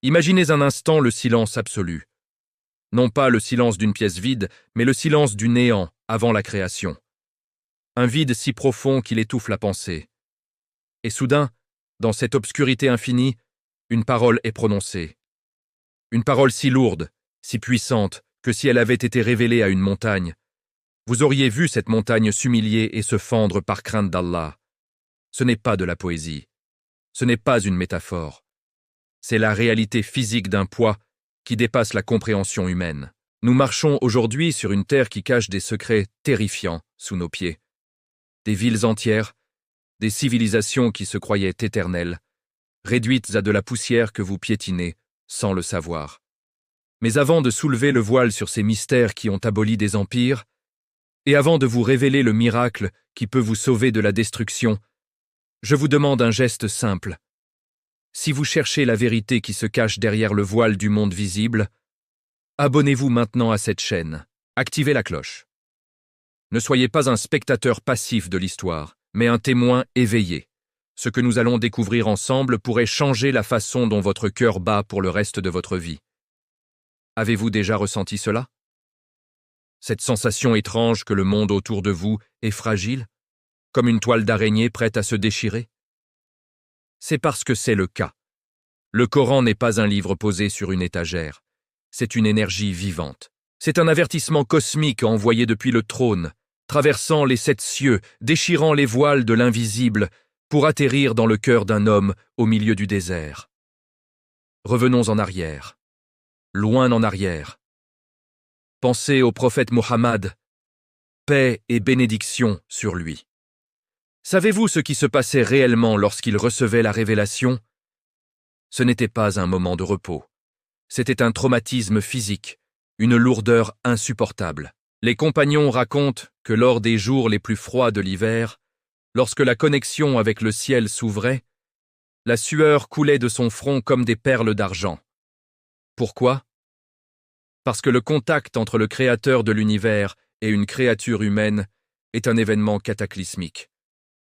Imaginez un instant le silence absolu. Non pas le silence d'une pièce vide, mais le silence du néant avant la création. Un vide si profond qu'il étouffe la pensée. Et soudain, dans cette obscurité infinie, une parole est prononcée. Une parole si lourde, si puissante, que si elle avait été révélée à une montagne, vous auriez vu cette montagne s'humilier et se fendre par crainte d'Allah. Ce n'est pas de la poésie. Ce n'est pas une métaphore. C'est la réalité physique d'un poids qui dépasse la compréhension humaine. Nous marchons aujourd'hui sur une terre qui cache des secrets terrifiants sous nos pieds. Des villes entières, des civilisations qui se croyaient éternelles, réduites à de la poussière que vous piétinez sans le savoir. Mais avant de soulever le voile sur ces mystères qui ont aboli des empires, et avant de vous révéler le miracle qui peut vous sauver de la destruction, je vous demande un geste simple. Si vous cherchez la vérité qui se cache derrière le voile du monde visible, abonnez-vous maintenant à cette chaîne. Activez la cloche. Ne soyez pas un spectateur passif de l'histoire, mais un témoin éveillé. Ce que nous allons découvrir ensemble pourrait changer la façon dont votre cœur bat pour le reste de votre vie. Avez-vous déjà ressenti cela? Cette sensation étrange que le monde autour de vous est fragile, comme une toile d'araignée prête à se déchirer? C'est parce que c'est le cas. Le Coran n'est pas un livre posé sur une étagère. C'est une énergie vivante. C'est un avertissement cosmique envoyé depuis le trône, traversant les 7 cieux, déchirant les voiles de l'invisible, pour atterrir dans le cœur d'un homme au milieu du désert. Revenons en arrière. Loin en arrière. Pensez au prophète Mohammed, paix et bénédiction sur lui. Savez-vous ce qui se passait réellement lorsqu'il recevait la révélation? Ce n'était pas un moment de repos. C'était un traumatisme physique, une lourdeur insupportable. Les compagnons racontent que lors des jours les plus froids de l'hiver, lorsque la connexion avec le ciel s'ouvrait, la sueur coulait de son front comme des perles d'argent. Pourquoi? Parce que le contact entre le créateur de l'univers et une créature humaine est un événement cataclysmique.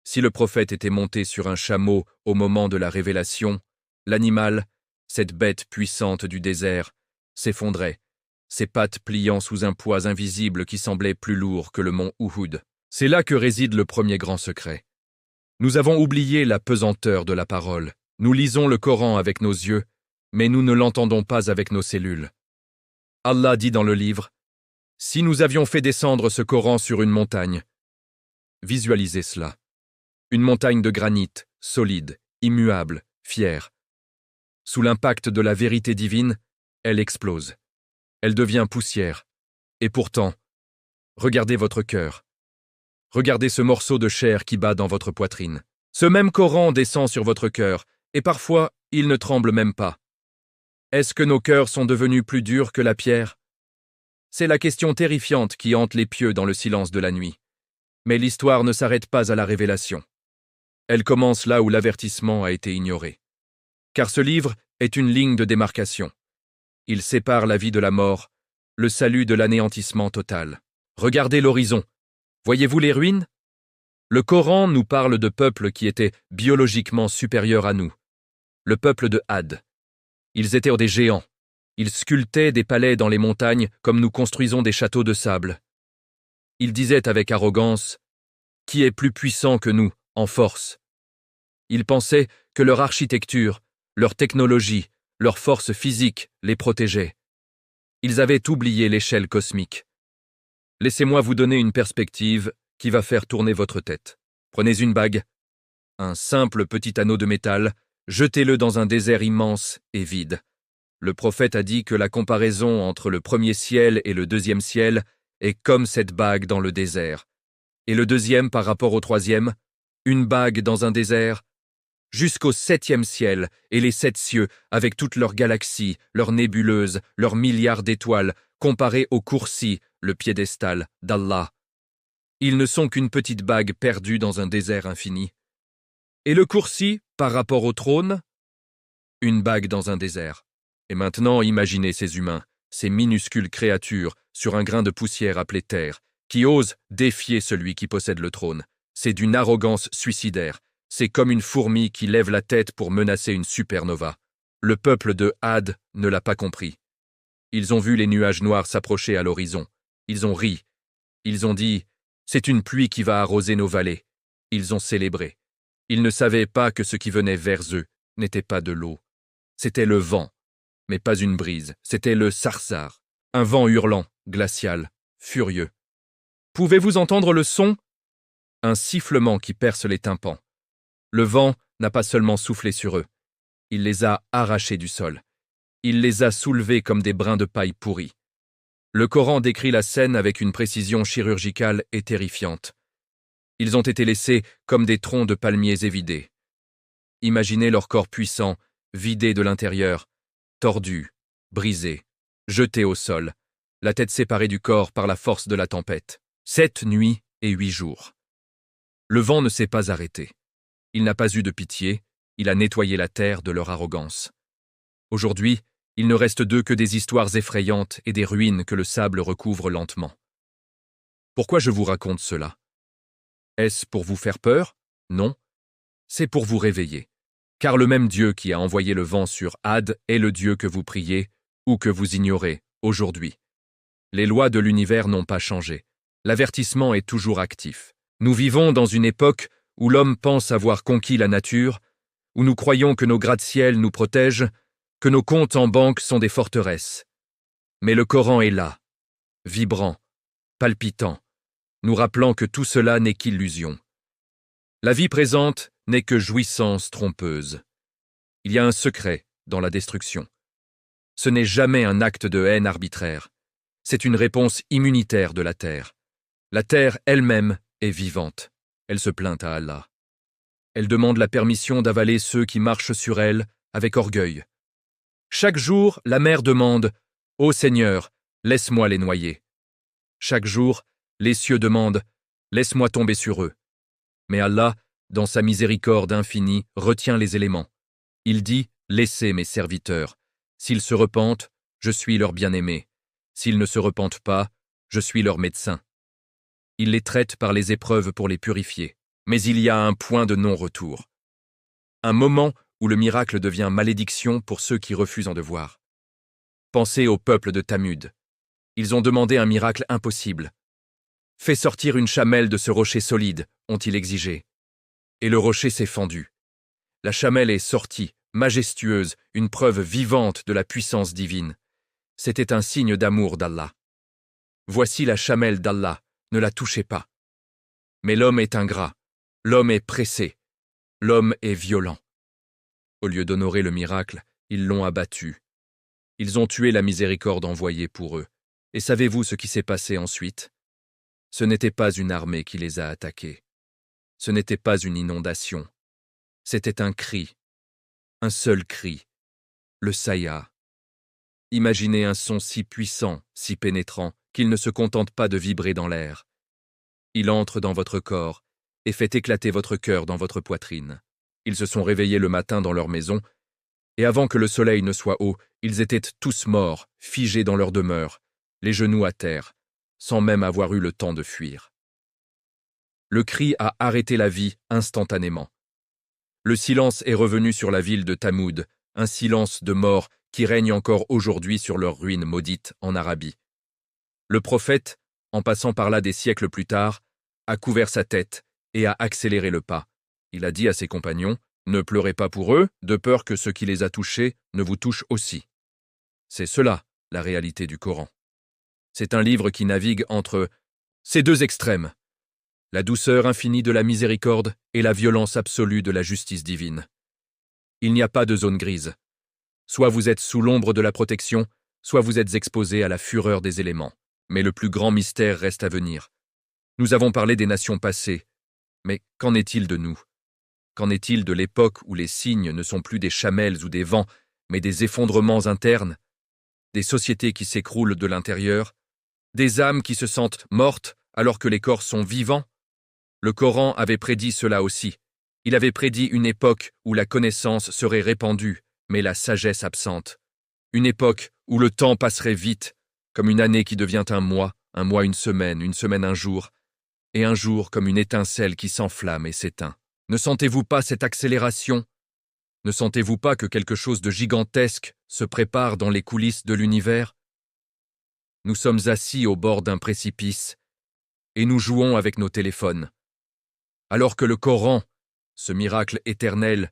Si le prophète était monté sur un chameau au moment de la révélation, l'animal, cette bête puissante du désert, s'effondrait, ses pattes pliant sous un poids invisible qui semblait plus lourd que le mont Uhud. C'est là que réside le premier grand secret. Nous avons oublié la pesanteur de la parole. Nous lisons le Coran avec nos yeux, mais nous ne l'entendons pas avec nos cellules. Allah dit dans le livre, « Si nous avions fait descendre ce Coran sur une montagne, » visualisez cela. Une montagne de granit, solide, immuable, fière. Sous l'impact de la vérité divine, elle explose. Elle devient poussière. Et pourtant, regardez votre cœur. Regardez ce morceau de chair qui bat dans votre poitrine. Ce même Coran descend sur votre cœur, et parfois, il ne tremble même pas. Est-ce que nos cœurs sont devenus plus durs que la pierre? C'est la question terrifiante qui hante les pieux dans le silence de la nuit. Mais l'histoire ne s'arrête pas à la révélation. Elle commence là où l'avertissement a été ignoré. Car ce livre est une ligne de démarcation. Il sépare la vie de la mort, le salut de l'anéantissement total. Regardez l'horizon. Voyez-vous les ruines? Le Coran nous parle de peuples qui étaient biologiquement supérieurs à nous. Le peuple de Had. Ils étaient des géants. Ils sculptaient des palais dans les montagnes comme nous construisons des châteaux de sable. Ils disaient avec arrogance, « Qui est plus puissant que nous, en force ?» Ils pensaient que leur architecture, leur technologie, leur force physique les protégeaient. Ils avaient oublié l'échelle cosmique. Laissez-moi vous donner une perspective qui va faire tourner votre tête. Prenez une bague, un simple petit anneau de métal, jetez-le dans un désert immense et vide. Le prophète a dit que la comparaison entre le premier ciel et le deuxième ciel est comme cette bague dans le désert. Et le deuxième par rapport au troisième, une bague dans un désert, jusqu'au 7e ciel et les 7 cieux avec toutes leurs galaxies, leurs nébuleuses, leurs milliards d'étoiles, comparés au Kursi, le piédestal d'Allah. Ils ne sont qu'une petite bague perdue dans un désert infini. Et le Kursi, par rapport au trône, une bague dans un désert. Et maintenant, imaginez ces humains, ces minuscules créatures sur un grain de poussière appelé terre, qui osent défier celui qui possède le trône. C'est d'une arrogance suicidaire. C'est comme une fourmi qui lève la tête pour menacer une supernova. Le peuple de Had ne l'a pas compris. Ils ont vu les nuages noirs s'approcher à l'horizon. Ils ont ri. Ils ont dit « C'est une pluie qui va arroser nos vallées ». Ils ont célébré. Ils ne savaient pas que ce qui venait vers eux n'était pas de l'eau. C'était le vent, mais pas une brise. C'était le sarsar, un vent hurlant, glacial, furieux. Pouvez-vous entendre le son? Un sifflement qui perce les tympans. Le vent n'a pas seulement soufflé sur eux. Il les a arrachés du sol. Il les a soulevés comme des brins de paille pourris. Le Coran décrit la scène avec une précision chirurgicale et terrifiante. Ils ont été laissés comme des troncs de palmiers évidés. Imaginez leur corps puissant, vidé de l'intérieur, tordu, brisé, jeté au sol, la tête séparée du corps par la force de la tempête. 7 nuits et 8 jours. Le vent ne s'est pas arrêté. Il n'a pas eu de pitié, il a nettoyé la terre de leur arrogance. Aujourd'hui, il ne reste d'eux que des histoires effrayantes et des ruines que le sable recouvre lentement. Pourquoi je vous raconte cela? Est-ce pour vous faire peur? Non. C'est pour vous réveiller. Car le même Dieu qui a envoyé le vent sur Had est le Dieu que vous priez ou que vous ignorez aujourd'hui. Les lois de l'univers n'ont pas changé. L'avertissement est toujours actif. Nous vivons dans une époque où l'homme pense avoir conquis la nature, où nous croyons que nos gratte-ciel nous protègent, que nos comptes en banque sont des forteresses. Mais le Coran est là, vibrant, palpitant, nous rappelant que tout cela n'est qu'illusion. La vie présente n'est que jouissance trompeuse. Il y a un secret dans la destruction. Ce n'est jamais un acte de haine arbitraire. C'est une réponse immunitaire de la terre. La terre elle-même est vivante. Elle se plaint à Allah. Elle demande la permission d'avaler ceux qui marchent sur elle avec orgueil. Chaque jour, la mer demande « Ô Seigneur, laisse-moi les noyer ». Chaque jour, les cieux demandent « Laisse-moi tomber sur eux ». Mais Allah, dans sa miséricorde infinie, retient les éléments. Il dit « Laissez mes serviteurs. S'ils se repentent, je suis leur bien-aimé. S'ils ne se repentent pas, je suis leur médecin. » Il les traite par les épreuves pour les purifier. Mais il y a un point de non-retour. Un moment où le miracle devient malédiction pour ceux qui refusent en devoir. Pensez au peuple de Thamud. Ils ont demandé un miracle impossible. Fais sortir une chamelle de ce rocher solide, ont-ils exigé. Et le rocher s'est fendu. La chamelle est sortie, majestueuse, une preuve vivante de la puissance divine. C'était un signe d'amour d'Allah. Voici la chamelle d'Allah, ne la touchez pas. Mais l'homme est ingrat, l'homme est pressé, l'homme est violent. Au lieu d'honorer le miracle, ils l'ont abattu. Ils ont tué la miséricorde envoyée pour eux. Et savez-vous ce qui s'est passé ensuite? Ce n'était pas une armée qui les a attaqués. Ce n'était pas une inondation. C'était un cri. Un seul cri. Le Saya. Imaginez un son si puissant, si pénétrant, qu'il ne se contente pas de vibrer dans l'air. Il entre dans votre corps et fait éclater votre cœur dans votre poitrine. Ils se sont réveillés le matin dans leur maison, et avant que le soleil ne soit haut, ils étaient tous morts, figés dans leur demeure, les genoux à terre, sans même avoir eu le temps de fuir. Le cri a arrêté la vie instantanément. Le silence est revenu sur la ville de Thamud, un silence de mort qui règne encore aujourd'hui sur leurs ruines maudites en Arabie. Le prophète, en passant par là des siècles plus tard, a couvert sa tête et a accéléré le pas. Il a dit à ses compagnons, « Ne pleurez pas pour eux, de peur que ce qui les a touchés ne vous touche aussi. » C'est cela, la réalité du Coran. C'est un livre qui navigue entre ces deux extrêmes, la douceur infinie de la miséricorde et la violence absolue de la justice divine. Il n'y a pas de zone grise. Soit vous êtes sous l'ombre de la protection, soit vous êtes exposé à la fureur des éléments. Mais le plus grand mystère reste à venir. Nous avons parlé des nations passées, mais qu'en est-il de nous? Qu'en est-il de l'époque où les signes ne sont plus des chamelles ou des vents, mais des effondrements internes, des sociétés qui s'écroulent de l'intérieur, des âmes qui se sentent mortes alors que les corps sont vivants? Le Coran avait prédit cela aussi. Il avait prédit une époque où la connaissance serait répandue, mais la sagesse absente. Une époque où le temps passerait vite, comme une année qui devient un mois une semaine un jour, et un jour comme une étincelle qui s'enflamme et s'éteint. Ne sentez-vous pas cette accélération? Ne sentez-vous pas que quelque chose de gigantesque se prépare dans les coulisses de l'univers? Nous sommes assis au bord d'un précipice et nous jouons avec nos téléphones. Alors que le Coran, ce miracle éternel,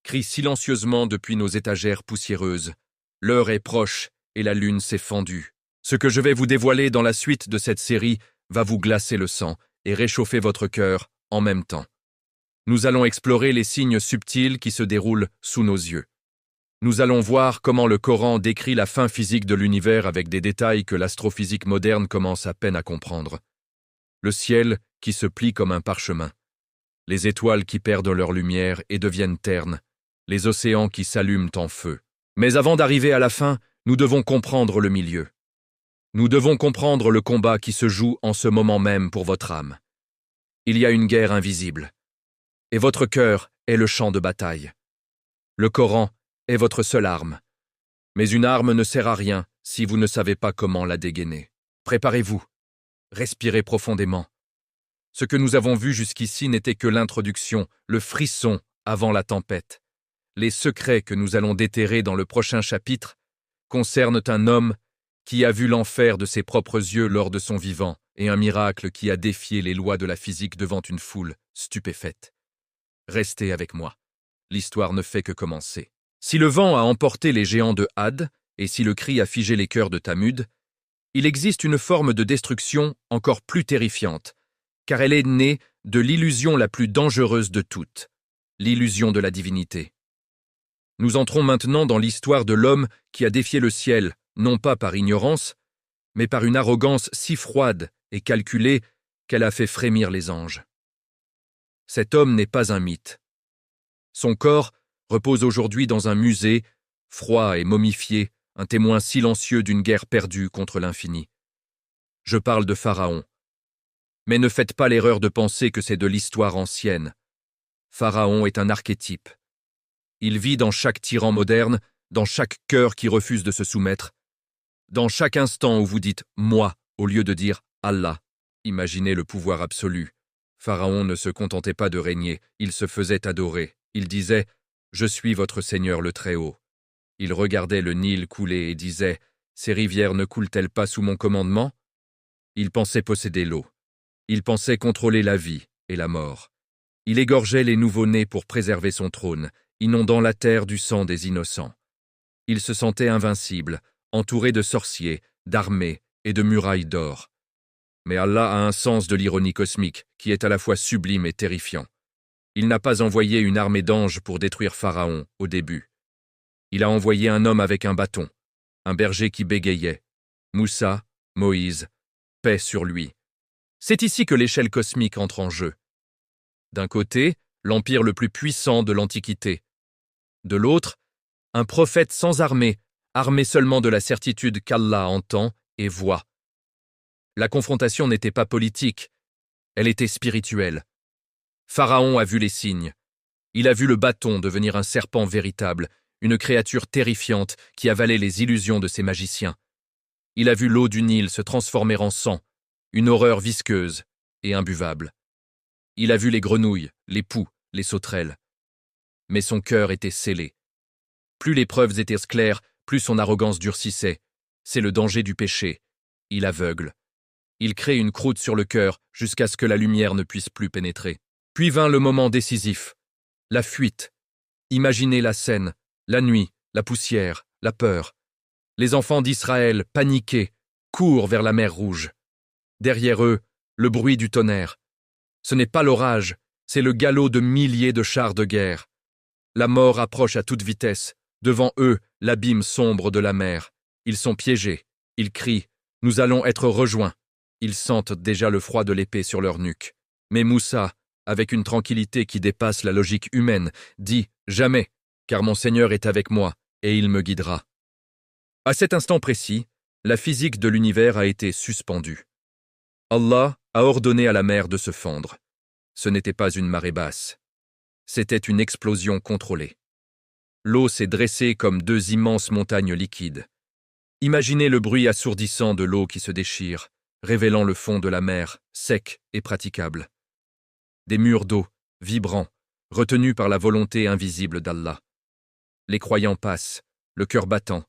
crie silencieusement depuis nos étagères poussiéreuses. L'heure est proche et la lune s'est fendue. Ce que je vais vous dévoiler dans la suite de cette série va vous glacer le sang et réchauffer votre cœur en même temps. Nous allons explorer les signes subtils qui se déroulent sous nos yeux. Nous allons voir comment le Coran décrit la fin physique de l'univers avec des détails que l'astrophysique moderne commence à peine à comprendre. Le ciel qui se plie comme un parchemin. Les étoiles qui perdent leur lumière et deviennent ternes. Les océans qui s'allument en feu. Mais avant d'arriver à la fin, nous devons comprendre le milieu. Nous devons comprendre le combat qui se joue en ce moment même pour votre âme. Il y a une guerre invisible. Et votre cœur est le champ de bataille. Le Coran est votre seule arme. Mais une arme ne sert à rien si vous ne savez pas comment la dégainer. Préparez-vous. Respirez profondément. Ce que nous avons vu jusqu'ici n'était que l'introduction, le frisson avant la tempête. Les secrets que nous allons déterrer dans le prochain chapitre concernent un homme qui a vu l'enfer de ses propres yeux lors de son vivant et un miracle qui a défié les lois de la physique devant une foule stupéfaite. Restez avec moi. L'histoire ne fait que commencer. Si le vent a emporté les géants de Had et si le cri a figé les cœurs de Thamud, il existe une forme de destruction encore plus terrifiante, car elle est née de l'illusion la plus dangereuse de toutes, l'illusion de la divinité. Nous entrons maintenant dans l'histoire de l'homme qui a défié le ciel, non pas par ignorance, mais par une arrogance si froide et calculée qu'elle a fait frémir les anges. Cet homme n'est pas un mythe. Son corps repose aujourd'hui dans un musée, froid et momifié, un témoin silencieux d'une guerre perdue contre l'infini. Je parle de Pharaon. Mais ne faites pas l'erreur de penser que c'est de l'histoire ancienne. Pharaon est un archétype. Il vit dans chaque tyran moderne, dans chaque cœur qui refuse de se soumettre, dans chaque instant où vous dites « moi » au lieu de dire « Allah ». Imaginez le pouvoir absolu. Pharaon ne se contentait pas de régner, il se faisait adorer. Il disait « Je suis votre Seigneur le Très-Haut ». Il regardait le Nil couler et disait « Ces rivières ne coulent-elles pas sous mon commandement ?» Il pensait posséder l'eau. Il pensait contrôler la vie et la mort. Il égorgeait les nouveau-nés pour préserver son trône, inondant la terre du sang des innocents. Il se sentait invincible, entouré de sorciers, d'armées et de murailles d'or. Mais Allah a un sens de l'ironie cosmique qui est à la fois sublime et terrifiant. Il n'a pas envoyé une armée d'anges pour détruire Pharaon au début. Il a envoyé un homme avec un bâton, un berger qui bégayait. Moussa, Moïse, paix sur lui. C'est ici que l'échelle cosmique entre en jeu. D'un côté, l'empire le plus puissant de l'Antiquité. De l'autre, un prophète sans armée, armé seulement de la certitude qu'Allah entend et voit. La confrontation n'était pas politique, elle était spirituelle. Pharaon a vu les signes. Il a vu le bâton devenir un serpent véritable, une créature terrifiante qui avalait les illusions de ses magiciens. Il a vu l'eau du Nil se transformer en sang, une horreur visqueuse et imbuvable. Il a vu les grenouilles, les poux, les sauterelles. Mais son cœur était scellé. Plus les preuves étaient claires, plus son arrogance durcissait. C'est le danger du péché. Il aveugle. Il crée une croûte sur le cœur jusqu'à ce que la lumière ne puisse plus pénétrer. Puis vint le moment décisif. La fuite. Imaginez la scène, la nuit, la poussière, la peur. Les enfants d'Israël, paniqués, courent vers la mer Rouge. Derrière eux, le bruit du tonnerre. Ce n'est pas l'orage, c'est le galop de milliers de chars de guerre. La mort approche à toute vitesse. Devant eux, l'abîme sombre de la mer. Ils sont piégés. Ils crient. Nous allons être rejoints. Ils sentent déjà le froid de l'épée sur leur nuque. Mais Moussa, avec une tranquillité qui dépasse la logique humaine, dit « Jamais, car mon Seigneur est avec moi, et il me guidera. » À cet instant précis, la physique de l'univers a été suspendue. Allah a ordonné à la mer de se fendre. Ce n'était pas une marée basse. C'était une explosion contrôlée. L'eau s'est dressée comme deux immenses montagnes liquides. Imaginez le bruit assourdissant de l'eau qui se déchire, révélant le fond de la mer, sec et praticable. Des murs d'eau, vibrants, retenus par la volonté invisible d'Allah. Les croyants passent, le cœur battant,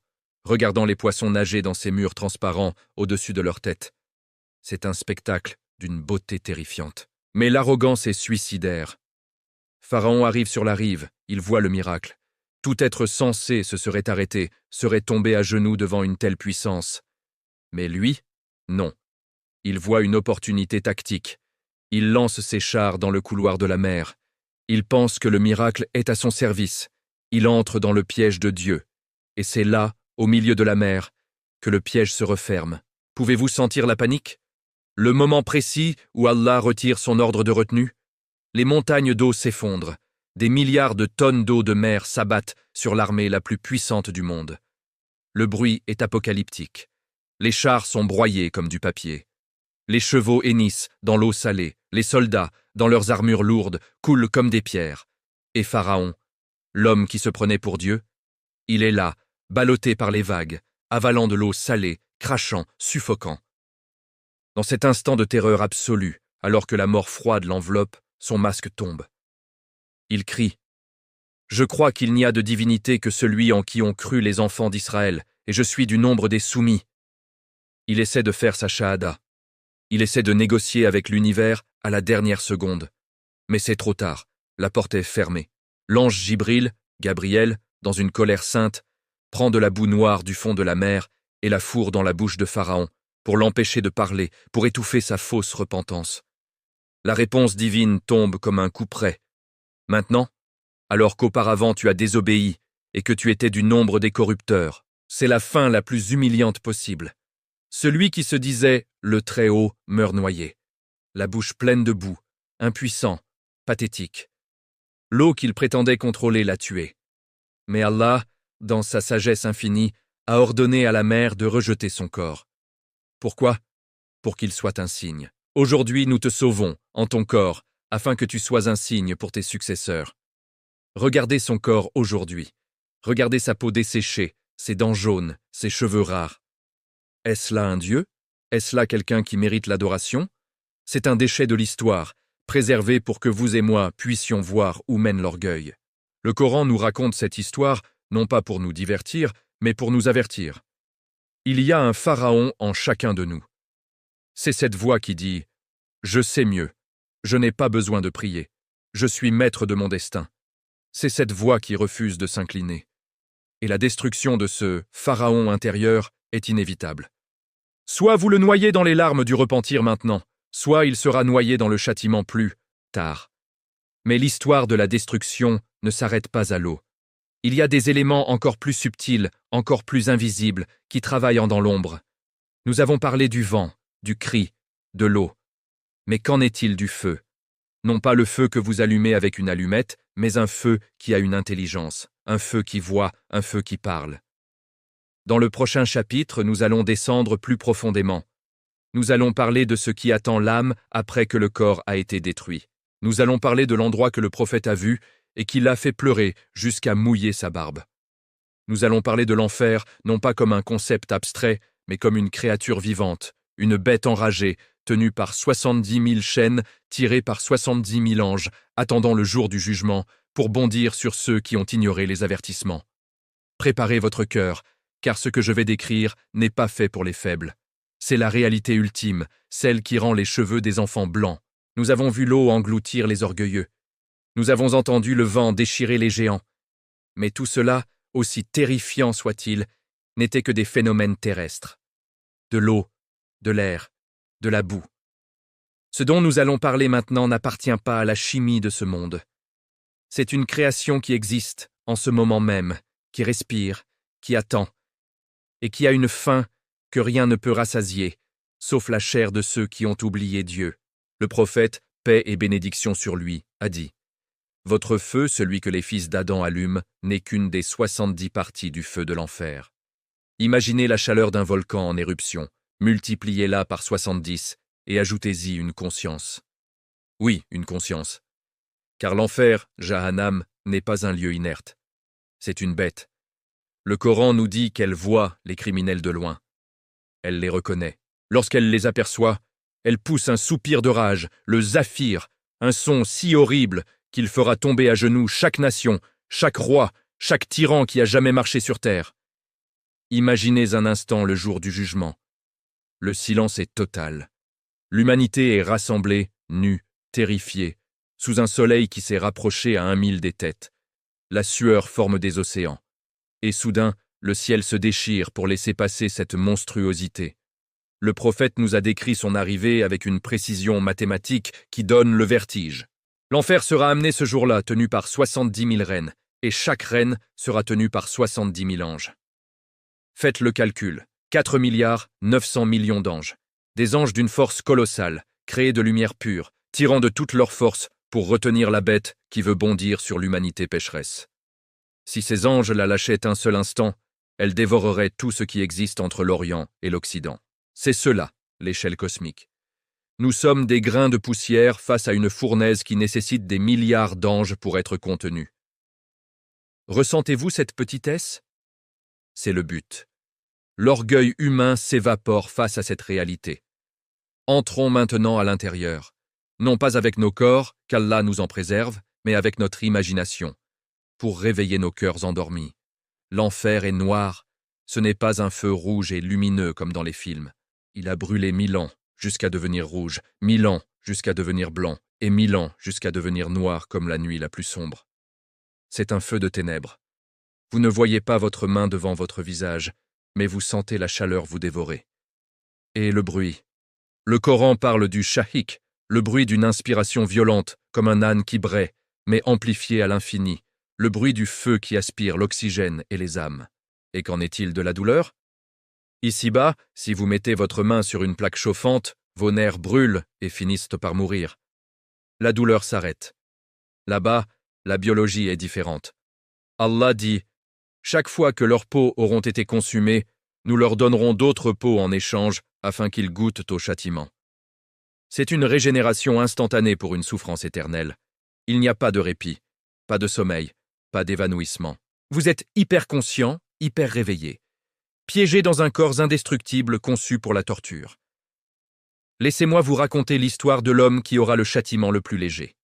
regardant les poissons nager dans ces murs transparents au-dessus de leur tête. C'est un spectacle d'une beauté terrifiante. Mais l'arrogance est suicidaire. Pharaon arrive sur la rive, il voit le miracle. Tout être sensé se serait arrêté, serait tombé à genoux devant une telle puissance. Mais lui, non. Il voit une opportunité tactique. Il lance ses chars dans le couloir de la mer. Il pense que le miracle est à son service. Il entre dans le piège de Dieu. Et c'est là, au milieu de la mer, que le piège se referme. Pouvez-vous sentir la panique? Le moment précis où Allah retire son ordre de retenue? Les montagnes d'eau s'effondrent. Des milliards de tonnes d'eau de mer s'abattent sur l'armée la plus puissante du monde. Le bruit est apocalyptique. Les chars sont broyés comme du papier. Les chevaux hennissent dans l'eau salée. Les soldats, dans leurs armures lourdes, coulent comme des pierres. Et Pharaon, l'homme qui se prenait pour Dieu, il est là, ballotté par les vagues, avalant de l'eau salée, crachant, suffocant. Dans cet instant de terreur absolue, alors que la mort froide l'enveloppe, son masque tombe. Il crie « Je crois qu'il n'y a de divinité que celui en qui ont cru les enfants d'Israël, et je suis du nombre des soumis. » Il essaie de faire sa shahada. Il essaie de négocier avec l'univers à la dernière seconde. Mais c'est trop tard, la porte est fermée. L'ange Jibril, Gabriel, dans une colère sainte, prend de la boue noire du fond de la mer et la fourre dans la bouche de Pharaon, pour l'empêcher de parler, pour étouffer sa fausse repentance. La réponse divine tombe comme un coup près. Maintenant, alors qu'auparavant tu as désobéi et que tu étais du nombre des corrupteurs, c'est la fin la plus humiliante possible. Celui qui se disait « le Très-Haut » meurt noyé, la bouche pleine de boue, impuissant, pathétique. L'eau qu'il prétendait contrôler l'a tué. Mais Allah, dans sa sagesse infinie, a ordonné à la mer de rejeter son corps. Pourquoi? Pour qu'il soit un signe. Aujourd'hui, nous te sauvons, en ton corps, afin que tu sois un signe pour tes successeurs. Regardez son corps aujourd'hui. Regardez sa peau desséchée, ses dents jaunes, ses cheveux rares. Est-ce là un Dieu? Est-ce là quelqu'un qui mérite l'adoration? C'est un déchet de l'histoire, préservé pour que vous et moi puissions voir où mène l'orgueil. Le Coran nous raconte cette histoire, non pas pour nous divertir, mais pour nous avertir. Il y a un pharaon en chacun de nous. C'est cette voix qui dit « Je sais mieux, je n'ai pas besoin de prier, je suis maître de mon destin ». C'est cette voix qui refuse de s'incliner. Et la destruction de ce pharaon intérieur est inévitable. Soit vous le noyez dans les larmes du repentir maintenant, soit il sera noyé dans le châtiment plus tard. Mais l'histoire de la destruction ne s'arrête pas à l'eau. Il y a des éléments encore plus subtils, encore plus invisibles, qui travaillent dans l'ombre. Nous avons parlé du vent, du cri, de l'eau. Mais qu'en est-il du feu? Non pas le feu que vous allumez avec une allumette, mais un feu qui a une intelligence, un feu qui voit, un feu qui parle. Dans le prochain chapitre, nous allons descendre plus profondément. Nous allons parler de ce qui attend l'âme après que le corps a été détruit. Nous allons parler de l'endroit que le prophète a vu et qui l'a fait pleurer jusqu'à mouiller sa barbe. Nous allons parler de l'enfer, non pas comme un concept abstrait, mais comme une créature vivante, une bête enragée, tenue par 70 000 chaînes, tirée par 70 000 anges, attendant le jour du jugement, pour bondir sur ceux qui ont ignoré les avertissements. Préparez votre cœur, car ce que je vais décrire n'est pas fait pour les faibles. C'est la réalité ultime, celle qui rend les cheveux des enfants blancs. Nous avons vu l'eau engloutir les orgueilleux. Nous avons entendu le vent déchirer les géants. Mais tout cela, aussi terrifiant soit-il, n'était que des phénomènes terrestres. De l'eau, de l'air, de la boue. Ce dont nous allons parler maintenant n'appartient pas à la chimie de ce monde. C'est une création qui existe, en ce moment même, qui respire, qui attend, et qui a une faim que rien ne peut rassasier, sauf la chair de ceux qui ont oublié Dieu. Le prophète, paix et bénédiction sur lui, a dit « Votre feu, celui que les fils d'Adam allument, n'est qu'une des 70 parties du feu de l'enfer. Imaginez la chaleur d'un volcan en éruption, multipliez-la par 70 et ajoutez-y une conscience. Oui, une conscience. Car l'enfer, Jahannam, n'est pas un lieu inerte. C'est une bête. Le Coran nous dit qu'elle voit les criminels de loin. Elle les reconnaît. Lorsqu'elle les aperçoit, elle pousse un soupir de rage, le zaphir, un son si horrible qu'il fera tomber à genoux chaque nation, chaque roi, chaque tyran qui a jamais marché sur terre. Imaginez un instant le jour du jugement. Le silence est total. L'humanité est rassemblée, nue, terrifiée, sous un soleil qui s'est rapproché à 1 000 des têtes. La sueur forme des océans. Et soudain, le ciel se déchire pour laisser passer cette monstruosité. Le prophète nous a décrit son arrivée avec une précision mathématique qui donne le vertige. L'enfer sera amené ce jour-là, tenu par 70 000 reines, et chaque reine sera tenue par 70 000 anges. Faites le calcul, 4 900 000 000 d'anges, des anges d'une force colossale, créés de lumière pure, tirant de toute leur force pour retenir la bête qui veut bondir sur l'humanité pécheresse. Si ces anges la lâchaient un seul instant, elle dévorerait tout ce qui existe entre l'Orient et l'Occident. C'est cela, l'échelle cosmique. Nous sommes des grains de poussière face à une fournaise qui nécessite des milliards d'anges pour être contenus. Ressentez-vous cette petitesse? C'est le but. L'orgueil humain s'évapore face à cette réalité. Entrons maintenant à l'intérieur, non pas avec nos corps, qu'Allah nous en préserve, mais avec notre imagination, pour réveiller nos cœurs endormis. L'enfer est noir, ce n'est pas un feu rouge et lumineux comme dans les films. Il a brûlé 1000 ans jusqu'à devenir rouge, 1000 ans jusqu'à devenir blanc, et 1000 ans jusqu'à devenir noir comme la nuit la plus sombre. C'est un feu de ténèbres. Vous ne voyez pas votre main devant votre visage, mais vous sentez la chaleur vous dévorer. Et le bruit. Le Coran parle du shahik, le bruit d'une inspiration violente, comme un âne qui braie, mais amplifié à l'infini, le bruit du feu qui aspire l'oxygène et les âmes. Et qu'en est-il de la douleur? Ici-bas, si vous mettez votre main sur une plaque chauffante, vos nerfs brûlent et finissent par mourir. La douleur s'arrête. Là-bas, la biologie est différente. Allah dit « Chaque fois que leurs peaux auront été consumées, nous leur donnerons d'autres peaux en échange afin qu'ils goûtent au châtiment. » C'est une régénération instantanée pour une souffrance éternelle. Il n'y a pas de répit, pas de sommeil, pas d'évanouissement. Vous êtes hyper conscient, hyper réveillé, piégé dans un corps indestructible conçu pour la torture. Laissez-moi vous raconter l'histoire de l'homme qui aura le châtiment le plus léger.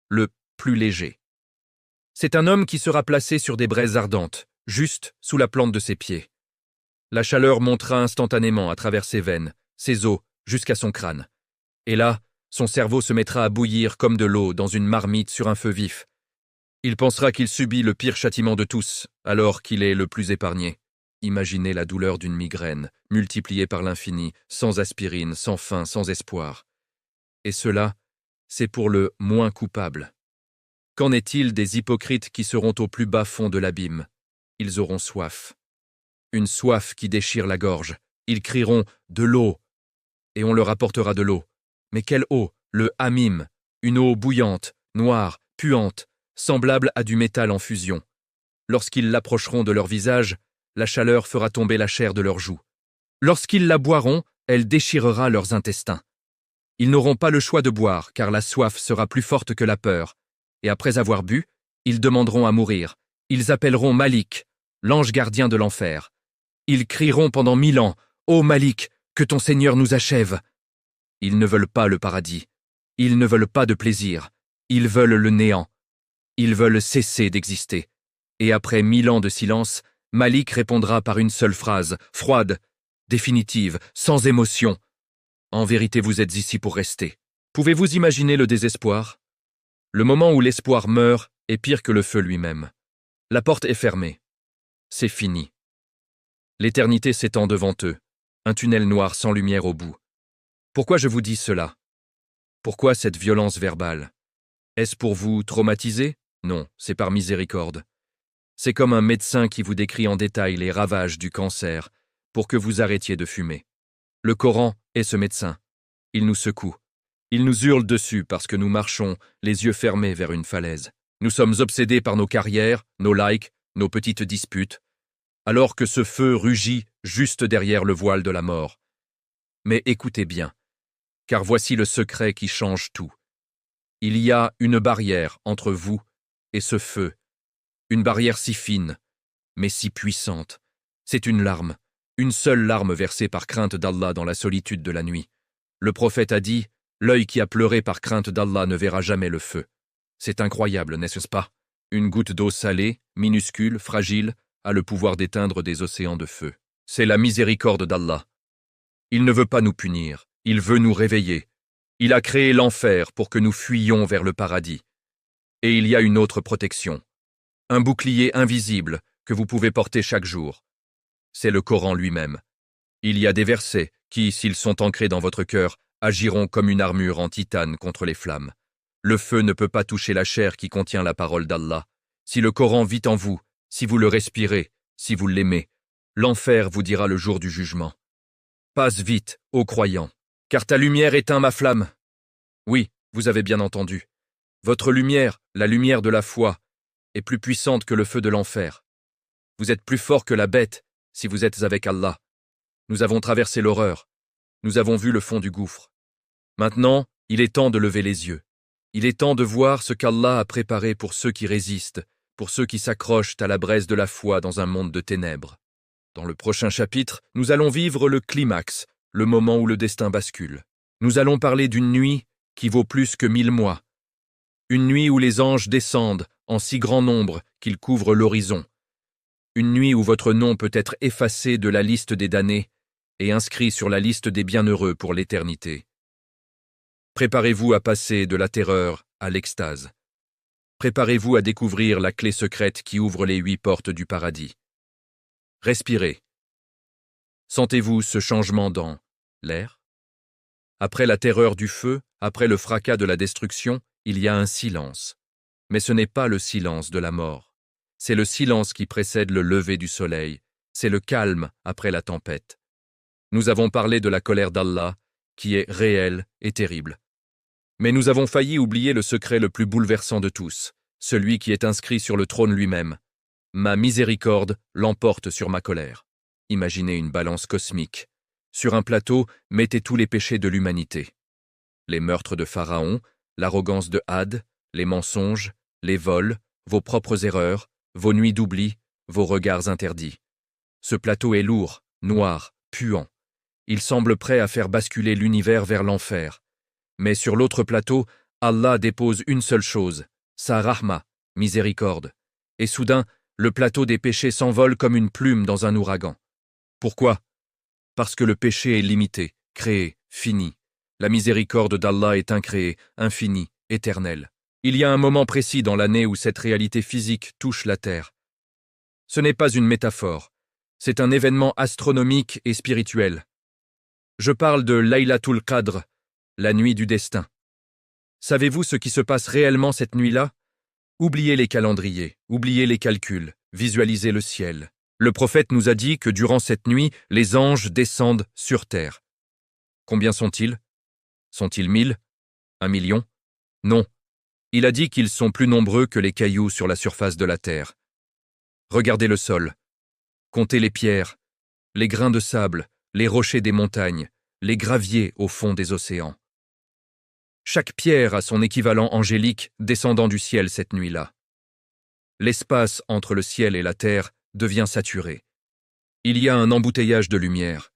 Le plus léger. C'est un homme qui sera placé sur des braises ardentes, juste sous la plante de ses pieds. La chaleur montera instantanément à travers ses veines, ses os, jusqu'à son crâne. Et là, son cerveau se mettra à bouillir comme de l'eau dans une marmite sur un feu vif. Il pensera qu'il subit le pire châtiment de tous, alors qu'il est le plus épargné. Imaginez la douleur d'une migraine, multipliée par l'infini, sans aspirine, sans faim, sans espoir. Et cela, c'est pour le moins coupable. Qu'en est-il des hypocrites qui seront au plus bas fond de l'abîme? Ils auront soif. Une soif qui déchire la gorge. Ils crieront « de l'eau » et on leur apportera de l'eau. Mais quelle eau? Le hamim, une eau bouillante, noire, puante, semblable à du métal en fusion. Lorsqu'ils l'approcheront de leur visage, la chaleur fera tomber la chair de leurs joues. Lorsqu'ils la boiront, elle déchirera leurs intestins. Ils n'auront pas le choix de boire, car la soif sera plus forte que la peur. Et après avoir bu, ils demanderont à mourir. Ils appelleront Malik, l'ange gardien de l'enfer. Ils crieront pendant 1000 ans, « Ô Malik, que ton Seigneur nous achève !» Ils ne veulent pas le paradis. Ils ne veulent pas de plaisir. Ils veulent le néant. Ils veulent cesser d'exister. Et après 1000 ans de silence, Malik répondra par une seule phrase, froide, définitive, sans émotion. En vérité, vous êtes ici pour rester. Pouvez-vous imaginer le désespoir? Le moment où l'espoir meurt est pire que le feu lui-même. La porte est fermée. C'est fini. L'éternité s'étend devant eux, un tunnel noir sans lumière au bout. Pourquoi je vous dis cela? Pourquoi cette violence verbale? Est-ce pour vous traumatiser? Non, c'est par miséricorde. C'est comme un médecin qui vous décrit en détail les ravages du cancer pour que vous arrêtiez de fumer. Le Coran est ce médecin. Il nous secoue. Il nous hurle dessus parce que nous marchons les yeux fermés vers une falaise. Nous sommes obsédés par nos carrières, nos likes, nos petites disputes, alors que ce feu rugit juste derrière le voile de la mort. Mais écoutez bien, car voici le secret qui change tout. Il y a une barrière entre vous et ce feu, une barrière si fine, mais si puissante. C'est une larme, une seule larme versée par crainte d'Allah dans la solitude de la nuit. Le prophète a dit, « L'œil qui a pleuré par crainte d'Allah ne verra jamais le feu. » C'est incroyable, n'est-ce pas? Une goutte d'eau salée, minuscule, fragile, a le pouvoir d'éteindre des océans de feu. C'est la miséricorde d'Allah. Il ne veut pas nous punir, il veut nous réveiller. Il a créé l'enfer pour que nous fuyions vers le paradis. Et il y a une autre protection. Un bouclier invisible que vous pouvez porter chaque jour. C'est le Coran lui-même. Il y a des versets qui, s'ils sont ancrés dans votre cœur, agiront comme une armure en titane contre les flammes. Le feu ne peut pas toucher la chair qui contient la parole d'Allah. Si le Coran vit en vous, si vous le respirez, si vous l'aimez, l'enfer vous dira le jour du jugement. Passe vite, ô croyants, car ta lumière éteint ma flamme. Oui, vous avez bien entendu. Votre lumière, la lumière de la foi, est plus puissante que le feu de l'enfer. Vous êtes plus fort que la bête si vous êtes avec Allah. Nous avons traversé l'horreur. Nous avons vu le fond du gouffre. Maintenant, il est temps de lever les yeux. Il est temps de voir ce qu'Allah a préparé pour ceux qui résistent, pour ceux qui s'accrochent à la braise de la foi dans un monde de ténèbres. Dans le prochain chapitre, nous allons vivre le climax, le moment où le destin bascule. Nous allons parler d'une nuit qui vaut plus que 1000 mois. Une nuit où les anges descendent en si grand nombre qu'ils couvrent l'horizon. Une nuit où votre nom peut être effacé de la liste des damnés et inscrit sur la liste des bienheureux pour l'éternité. Préparez-vous à passer de la terreur à l'extase. Préparez-vous à découvrir la clé secrète qui ouvre les 8 portes du paradis. Respirez. Sentez-vous ce changement dans l'air? Après la terreur du feu, après le fracas de la destruction, il y a un silence. Mais ce n'est pas le silence de la mort. C'est le silence qui précède le lever du soleil. C'est le calme après la tempête. Nous avons parlé de la colère d'Allah, qui est réelle et terrible. Mais nous avons failli oublier le secret le plus bouleversant de tous, celui qui est inscrit sur le trône lui-même. Ma miséricorde l'emporte sur ma colère. Imaginez une balance cosmique. Sur un plateau, mettez tous les péchés de l'humanité. Les meurtres de Pharaon, l'arrogance de Had, les mensonges, les vols, vos propres erreurs, vos nuits d'oubli, vos regards interdits. Ce plateau est lourd, noir, puant. Il semble prêt à faire basculer l'univers vers l'enfer. Mais sur l'autre plateau, Allah dépose une seule chose, sa rahma, miséricorde. Et soudain, le plateau des péchés s'envole comme une plume dans un ouragan. Pourquoi? Parce que le péché est limité, créé, fini. La miséricorde d'Allah est incréée, infinie, éternelle. Il y a un moment précis dans l'année où cette réalité physique touche la terre. Ce n'est pas une métaphore, c'est un événement astronomique et spirituel. Je parle de Laylatul Qadr, la nuit du destin. Savez-vous ce qui se passe réellement cette nuit-là? Oubliez les calendriers, oubliez les calculs, visualisez le ciel. Le prophète nous a dit que durant cette nuit, les anges descendent sur terre. Combien sont-ils? Sont-ils 1000? 1 million? Non. Il a dit qu'ils sont plus nombreux que les cailloux sur la surface de la terre. Regardez le sol. Comptez les pierres, les grains de sable, les rochers des montagnes, les graviers au fond des océans. Chaque pierre a son équivalent angélique descendant du ciel cette nuit-là. L'espace entre le ciel et la terre devient saturé. Il y a un embouteillage de lumière.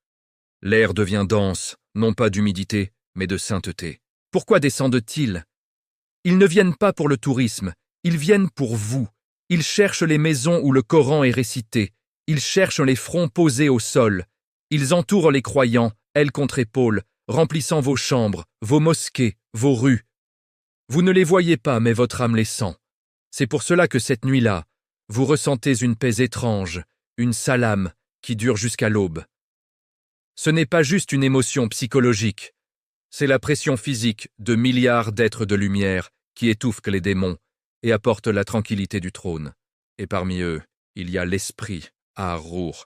L'air devient dense, non pas d'humidité, mais de sainteté. Pourquoi descendent-ils? Ils ne viennent pas pour le tourisme, ils viennent pour vous. Ils cherchent les maisons où le Coran est récité. Ils cherchent les fronts posés au sol. Ils entourent les croyants, ailes contre épaules, remplissant vos chambres, vos mosquées, vos rues. Vous ne les voyez pas, mais votre âme les sent. C'est pour cela que cette nuit-là, vous ressentez une paix étrange, une salame qui dure jusqu'à l'aube. Ce n'est pas juste une émotion psychologique, c'est la pression physique de milliards d'êtres de lumière qui étouffent les démons et apportent la tranquillité du trône. Et parmi eux, il y a l'esprit, Ar-Ruh,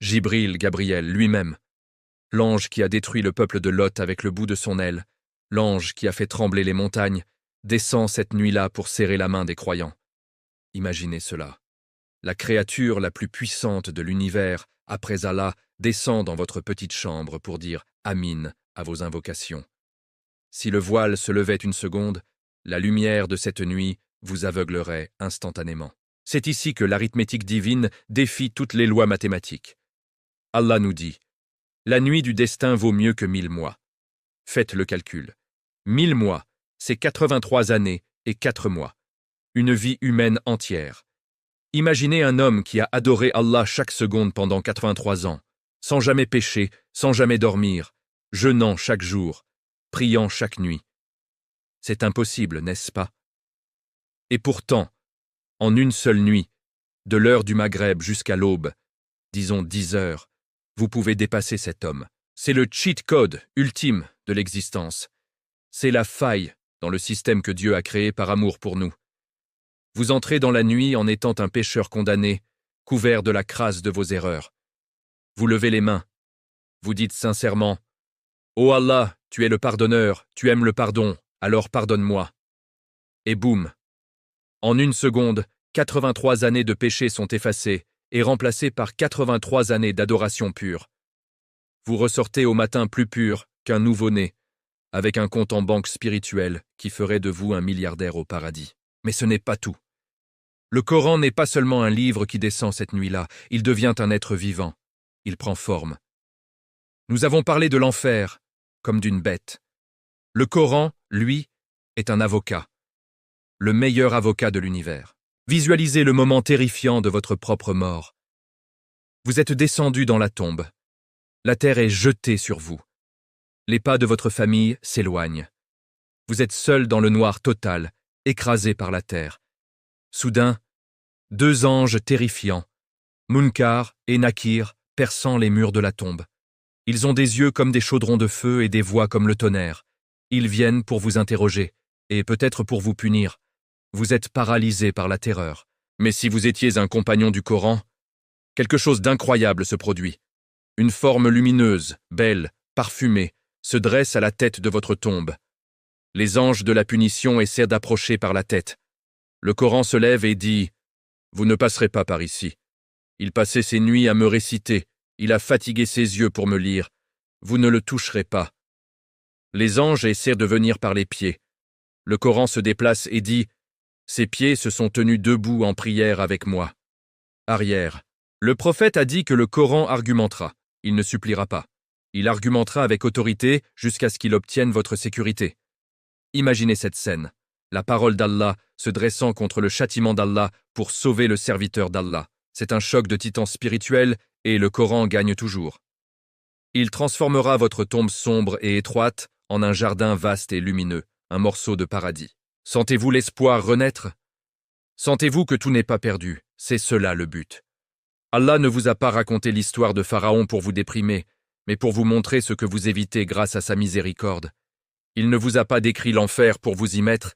Jibril, Gabriel lui-même, l'ange qui a détruit le peuple de Lot avec le bout de son aile, l'ange qui a fait trembler les montagnes, descend cette nuit-là pour serrer la main des croyants. Imaginez cela. La créature la plus puissante de l'univers, après Allah, descend dans votre petite chambre pour dire « Amin » à vos invocations. Si le voile se levait une seconde, la lumière de cette nuit vous aveuglerait instantanément. C'est ici que l'arithmétique divine défie toutes les lois mathématiques. Allah nous dit « La nuit du destin vaut mieux que 1000 mois. » Faites le calcul. 1000 mois, c'est 83 années et 4 mois. une vie humaine entière. Imaginez un homme qui a adoré Allah chaque seconde pendant 83 ans, sans jamais pécher, sans jamais dormir, jeûnant chaque jour, priant chaque nuit. C'est impossible, n'est-ce pas? Et pourtant, en une seule nuit, de l'heure du Maghreb jusqu'à l'aube, disons 10 heures, vous pouvez dépasser cet homme. C'est le cheat code ultime de l'existence. C'est la faille dans le système que Dieu a créé par amour pour nous. Vous entrez dans la nuit en étant un pécheur condamné, couvert de la crasse de vos erreurs. Vous levez les mains. Vous dites sincèrement « Ô Allah, tu es le pardonneur, tu aimes le pardon, alors pardonne-moi. » Et boum! En une seconde, 83 années de péché sont effacées et remplacées par 83 années d'adoration pure. Vous ressortez au matin plus pur qu'un nouveau-né, avec un compte en banque spirituel qui ferait de vous un milliardaire au paradis. Mais ce n'est pas tout. Le Coran n'est pas seulement un livre qui descend cette nuit-là, il devient un être vivant. Il prend forme. Nous avons parlé de l'enfer, comme d'une bête. Le Coran, lui, est un avocat. Le meilleur avocat de l'univers. Visualisez le moment terrifiant de votre propre mort. Vous êtes descendu dans la tombe. La terre est jetée sur vous. Les pas de votre famille s'éloignent. Vous êtes seul dans le noir total, écrasé par la terre. Soudain, deux anges terrifiants, Munkar et Nakir, perçant les murs de la tombe. Ils ont des yeux comme des chaudrons de feu et des voix comme le tonnerre. Ils viennent pour vous interroger, et peut-être pour vous punir. Vous êtes paralysé par la terreur. Mais si vous étiez un compagnon du Coran, quelque chose d'incroyable se produit. Une forme lumineuse, belle, parfumée, se dresse à la tête de votre tombe. Les anges de la punition essaient d'approcher par la tête. Le Coran se lève et dit « Vous ne passerez pas par ici. Il passait ses nuits à me réciter, il a fatigué ses yeux pour me lire. Vous ne le toucherez pas. » Les anges essaient de venir par les pieds. Le Coran se déplace et dit « Ses pieds se sont tenus debout en prière avec moi. » Arrière. Le prophète a dit que le Coran argumentera. Il ne suppliera pas. Il argumentera avec autorité jusqu'à ce qu'il obtienne votre sécurité. Imaginez cette scène. La parole d'Allah se dressant contre le châtiment d'Allah pour sauver le serviteur d'Allah. C'est un choc de titan spirituel et le Coran gagne toujours. Il transformera votre tombe sombre et étroite en un jardin vaste et lumineux, un morceau de paradis. Sentez-vous l'espoir renaître? Sentez-vous que tout n'est pas perdu? C'est cela le but. Allah ne vous a pas raconté l'histoire de Pharaon pour vous déprimer, mais pour vous montrer ce que vous évitez grâce à sa miséricorde. Il ne vous a pas décrit l'enfer pour vous y mettre,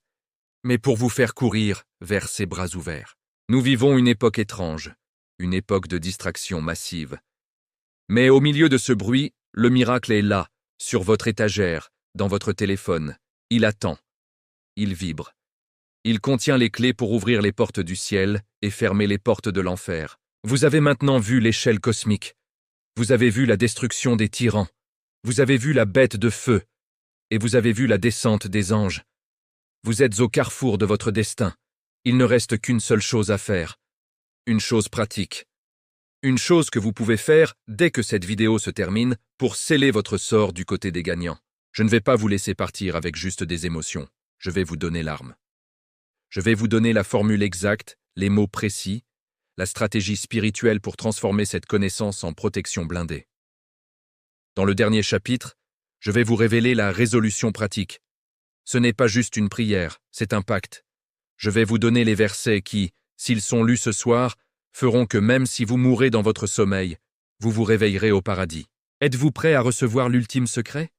mais pour vous faire courir vers ses bras ouverts. Nous vivons une époque étrange, une époque de distraction massive. Mais au milieu de ce bruit, le miracle est là, sur votre étagère, dans votre téléphone. Il attend. Il vibre. Il contient les clés pour ouvrir les portes du ciel et fermer les portes de l'enfer. Vous avez maintenant vu l'échelle cosmique. Vous avez vu la destruction des tyrans. Vous avez vu la bête de feu. Et vous avez vu la descente des anges. Vous êtes au carrefour de votre destin. Il ne reste qu'une seule chose à faire. Une chose pratique. Une chose que vous pouvez faire dès que cette vidéo se termine pour sceller votre sort du côté des gagnants. Je ne vais pas vous laisser partir avec juste des émotions. Je vais vous donner l'arme. Je vais vous donner la formule exacte, les mots précis, la stratégie spirituelle pour transformer cette connaissance en protection blindée. Dans le dernier chapitre, je vais vous révéler la résolution pratique. Ce n'est pas juste une prière, c'est un pacte. Je vais vous donner les versets qui, s'ils sont lus ce soir, feront que même si vous mourrez dans votre sommeil, vous vous réveillerez au paradis. Êtes-vous prêt à recevoir l'ultime secret?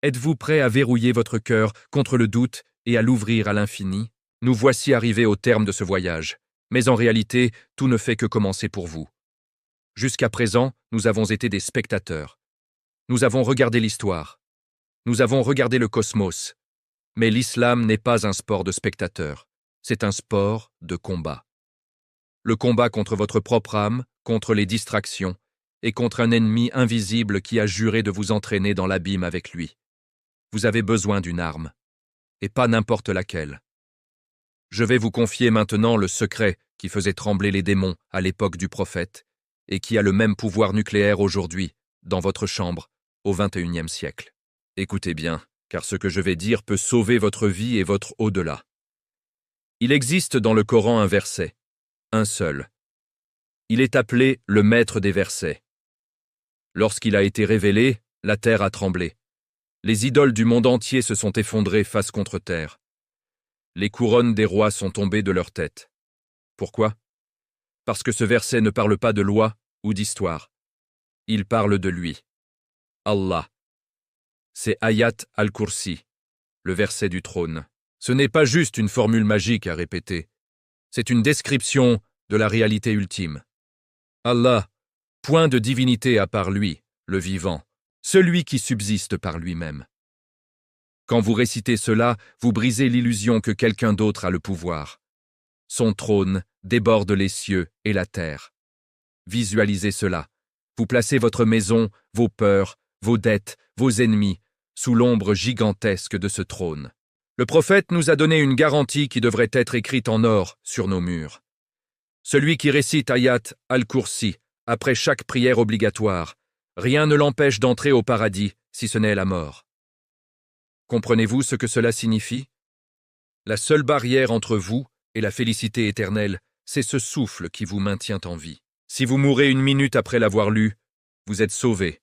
Êtes-vous prêt à verrouiller votre cœur contre le doute et à l'ouvrir à l'infini? Nous voici arrivés au terme de ce voyage. Mais en réalité, tout ne fait que commencer pour vous. Jusqu'à présent, nous avons été des spectateurs. Nous avons regardé l'histoire. Nous avons regardé le cosmos. Mais l'islam n'est pas un sport de spectateurs. C'est un sport de combat. Le combat contre votre propre âme, contre les distractions, et contre un ennemi invisible qui a juré de vous entraîner dans l'abîme avec lui. Vous avez besoin d'une arme, et pas n'importe laquelle. Je vais vous confier maintenant le secret qui faisait trembler les démons à l'époque du prophète et qui a le même pouvoir nucléaire aujourd'hui, dans votre chambre, au XXIe siècle. Écoutez bien, car ce que je vais dire peut sauver votre vie et votre au-delà. Il existe dans le Coran un verset, un seul. Il est appelé le maître des versets. Lorsqu'il a été révélé, la terre a tremblé. Les idoles du monde entier se sont effondrées face contre terre. Les couronnes des rois sont tombées de leurs têtes. Pourquoi? Parce que ce verset ne parle pas de loi ou d'histoire. Il parle de lui. Allah. C'est Ayat al-Kursi, le verset du trône. Ce n'est pas juste une formule magique à répéter. C'est une description de la réalité ultime. Allah, point de divinité à part lui, le vivant, celui qui subsiste par lui-même. Quand vous récitez cela, vous brisez l'illusion que quelqu'un d'autre a le pouvoir. Son trône déborde les cieux et la terre. Visualisez cela. Vous placez votre maison, vos peurs, vos dettes, vos ennemis, sous l'ombre gigantesque de ce trône. Le prophète nous a donné une garantie qui devrait être écrite en or sur nos murs. Celui qui récite Ayat al-Kursi après chaque prière obligatoire, rien ne l'empêche d'entrer au paradis si ce n'est la mort. Comprenez-vous ce que cela signifie? La seule barrière entre vous et la félicité éternelle, c'est ce souffle qui vous maintient en vie. Si vous mourrez une minute après l'avoir lu, vous êtes sauvé.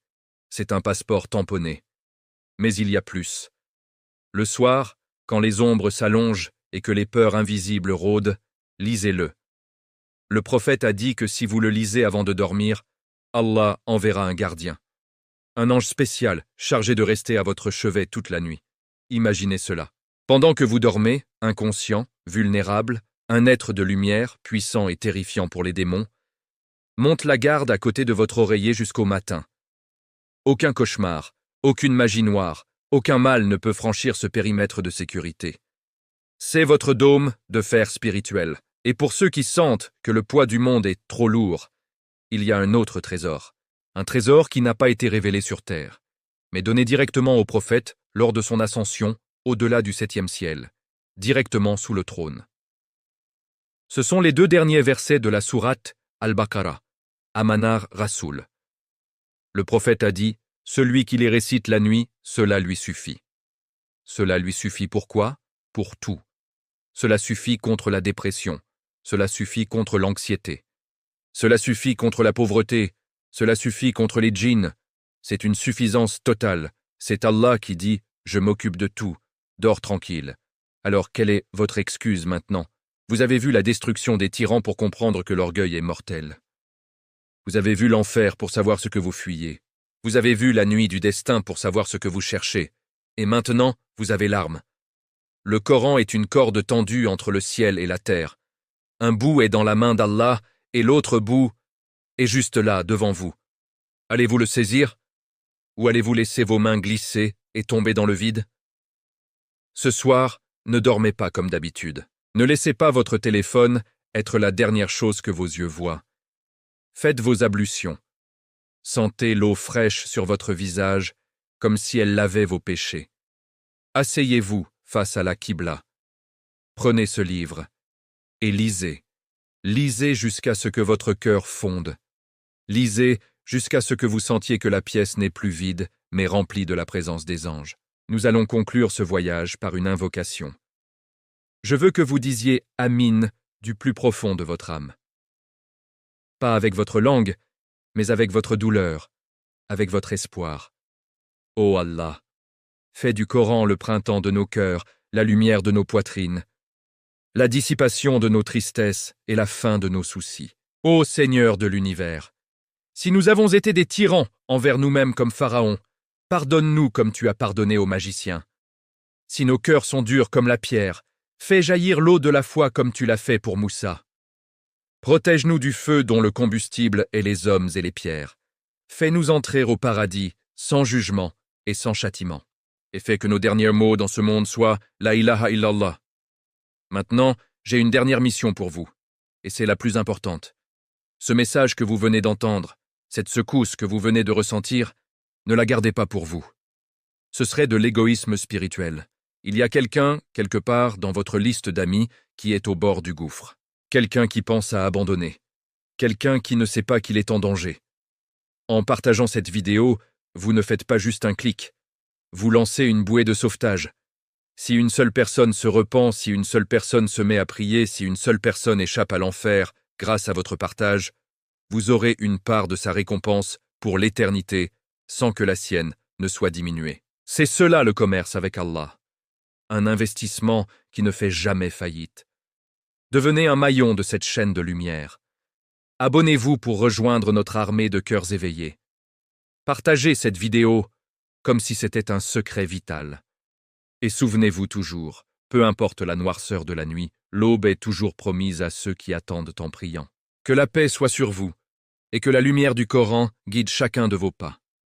C'est un passeport tamponné. Mais il y a plus. Le soir, quand les ombres s'allongent et que les peurs invisibles rôdent, lisez-le. Le prophète a dit que si vous le lisez avant de dormir, Allah enverra un gardien. Un ange spécial chargé de rester à votre chevet toute la nuit. Imaginez cela. Pendant que vous dormez, inconscient, vulnérable, un être de lumière, puissant et terrifiant pour les démons, monte la garde à côté de votre oreiller jusqu'au matin. Aucun cauchemar, aucune magie noire, aucun mal ne peut franchir ce périmètre de sécurité. C'est votre dôme de fer spirituel. Et pour ceux qui sentent que le poids du monde est trop lourd, il y a un autre trésor. Un trésor qui n'a pas été révélé sur terre, mais donné directement au prophète lors de son ascension au-delà du 7e ciel, directement sous le trône. Ce sont les 2 derniers versets de la sourate Al-Baqarah, Amanar Rasoul. Le prophète a dit, celui qui les récite la nuit, cela lui suffit. Cela lui suffit pourquoi? Pour tout. Cela suffit contre la dépression. Cela suffit contre l'anxiété. Cela suffit contre la pauvreté. Cela suffit contre les djinns. C'est une suffisance totale. C'est Allah qui dit « Je m'occupe de tout. Dors tranquille ». Alors quelle est votre excuse maintenant? Vous avez vu la destruction des tyrans pour comprendre que l'orgueil est mortel. Vous avez vu l'enfer pour savoir ce que vous fuyez. Vous avez vu la nuit du destin pour savoir ce que vous cherchez. Et maintenant, vous avez l'arme. Le Coran est une corde tendue entre le ciel et la terre. Un bout est dans la main d'Allah et l'autre bout est juste là, devant vous. Allez-vous le saisir? Ou allez-vous laisser vos mains glisser et tomber dans le vide? Ce soir, ne dormez pas comme d'habitude. Ne laissez pas votre téléphone être la dernière chose que vos yeux voient. Faites vos ablutions. Sentez l'eau fraîche sur votre visage comme si elle lavait vos péchés. Asseyez-vous face à la Qibla. Prenez ce livre et lisez. Lisez jusqu'à ce que votre cœur fonde. Lisez jusqu'à ce que vous sentiez que la pièce n'est plus vide, mais remplie de la présence des anges. Nous allons conclure ce voyage par une invocation. Je veux que vous disiez « Amin » du plus profond de votre âme. Pas avec votre langue, mais avec votre douleur, avec votre espoir. Ô Allah, fais du Coran le printemps de nos cœurs, la lumière de nos poitrines, la dissipation de nos tristesses et la fin de nos soucis. Ô Seigneur de l'univers, si nous avons été des tyrans envers nous-mêmes comme Pharaon, pardonne-nous comme tu as pardonné aux magiciens. Si nos cœurs sont durs comme la pierre, fais jaillir l'eau de la foi comme tu l'as fait pour Moussa. Protège-nous du feu dont le combustible est les hommes et les pierres. Fais-nous entrer au paradis sans jugement et sans châtiment. Et fais que nos derniers mots dans ce monde soient « La ilaha illallah ». Maintenant, j'ai une dernière mission pour vous, et c'est la plus importante. Ce message que vous venez d'entendre, cette secousse que vous venez de ressentir, ne la gardez pas pour vous. Ce serait de l'égoïsme spirituel. Il y a quelqu'un, quelque part, dans votre liste d'amis, qui est au bord du gouffre. Quelqu'un qui pense à abandonner. Quelqu'un qui ne sait pas qu'il est en danger. En partageant cette vidéo, vous ne faites pas juste un clic. Vous lancez une bouée de sauvetage. Si une seule personne se repent, si une seule personne se met à prier, si une seule personne échappe à l'enfer grâce à votre partage, vous aurez une part de sa récompense pour l'éternité sans que la sienne ne soit diminuée. C'est cela le commerce avec Allah. Un investissement qui ne fait jamais faillite. Devenez un maillon de cette chaîne de lumière. Abonnez-vous pour rejoindre notre armée de cœurs éveillés. Partagez cette vidéo comme si c'était un secret vital. Et souvenez-vous toujours, peu importe la noirceur de la nuit, l'aube est toujours promise à ceux qui attendent en priant. Que la paix soit sur vous, et que la lumière du Coran guide chacun de vos pas.